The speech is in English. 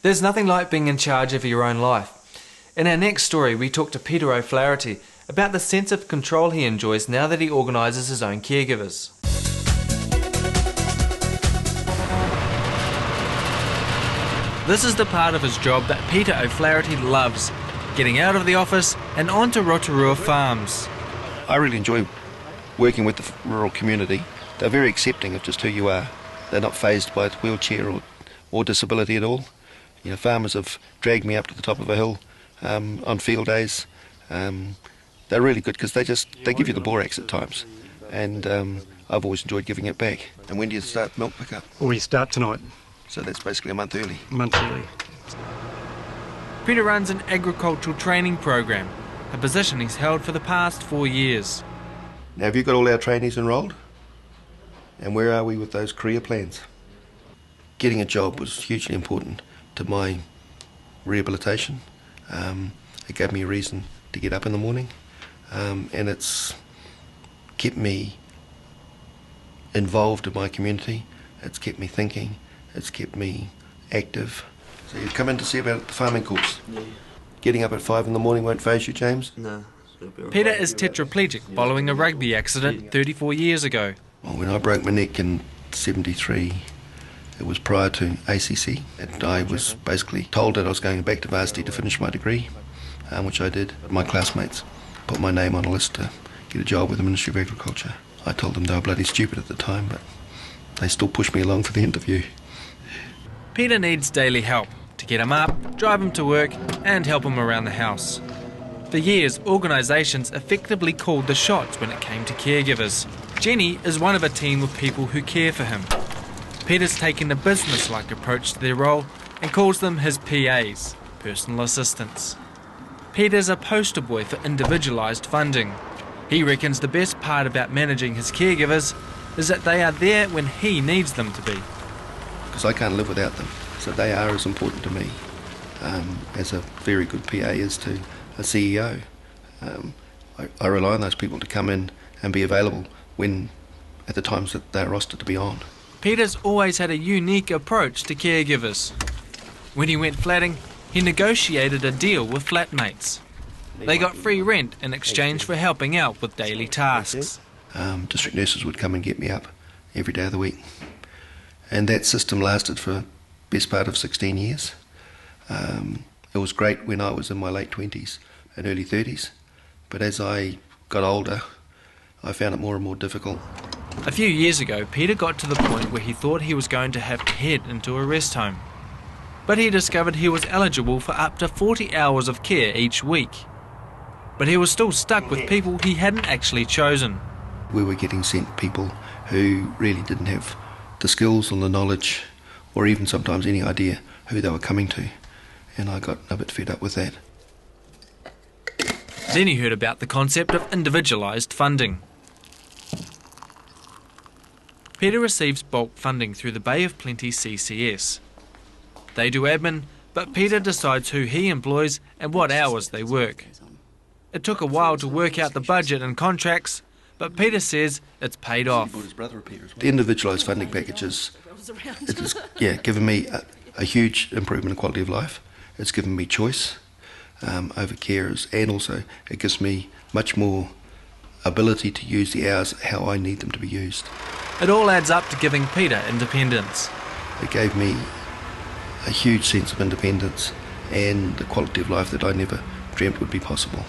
There's nothing like being in charge of your own life. In our next story, we talk to Peter O'Flaherty about the sense of control he enjoys now that he organises his own caregivers. This is the part of his job that Peter O'Flaherty loves, getting out of the office and onto Rotorua farms. I really enjoy working with the rural community. They're very accepting of just who you are. They're not fazed by wheelchair or disability at all. You know, farmers have dragged me up to the top of a hill on field days. They're really good because they give you the borax at times, and I've always enjoyed giving it back. And when do you start milk pickup? We start tonight. So that's basically a month early. Month early. Peter runs an agricultural training program, a position he's held for the past 4 years. Now, have you got all our trainees enrolled? And where are we with those career plans? Getting a job was hugely important to my rehabilitation. It gave me a reason to get up in the morning, and it's kept me involved in my community. It's kept me thinking. It's kept me active. So you come in to see about the farming course. Yeah. Getting up at 5 in the morning won't faze you, James? No. Peter is tetraplegic following a rugby accident 34 years ago. Well, when I broke my neck in '73, it was prior to ACC, and I was basically told that I was going back to varsity to finish my degree, which I did. My classmates put my name on a list to get a job with the Ministry of Agriculture. I told them they were bloody stupid at the time, but they still pushed me along for the interview. Peter needs daily help to get him up, drive him to work and help him around the house. For years, organisations effectively called the shots when it came to caregivers. Jenny is one of a team of people who care for him. Peter's taken a business-like approach to their role and calls them his PAs, personal assistants. Peter's a poster boy for individualised funding. He reckons the best part about managing his caregivers is that they are there when he needs them to be. Because I can't live without them, so they are as important to me as a very good PA is to a CEO. I rely on those people to come in and be available at the times that they're rostered to be on. Peter's always had a unique approach to caregivers. When he went flatting, he negotiated a deal with flatmates. They got free rent in exchange for helping out with daily tasks. District nurses would come and get me up every day of the week. And that system lasted for the best part of 16 years. It was great when I was in my late 20s and early 30s, but as I got older, I found it more and more difficult. A few years ago, Peter got to the point where he thought he was going to have to head into a rest home. But he discovered he was eligible for up to 40 hours of care each week. But he was still stuck with people he hadn't actually chosen. We were getting sent people who really didn't have the skills or the knowledge, or even sometimes any idea who they were coming to, and I got a bit fed up with that. Then he heard about the concept of individualised funding. Peter receives bulk funding through the Bay of Plenty CCS. They do admin, but Peter decides who he employs and what hours they work. It took a while to work out the budget and contracts, but Peter says it's paid off. The individualised funding packages, it has given me a huge improvement in quality of life. It's given me choice over carers, and also it gives me much more ability to use the hours how I need them to be used. It all adds up to giving Peter independence. It gave me a huge sense of independence and the quality of life that I never dreamt would be possible.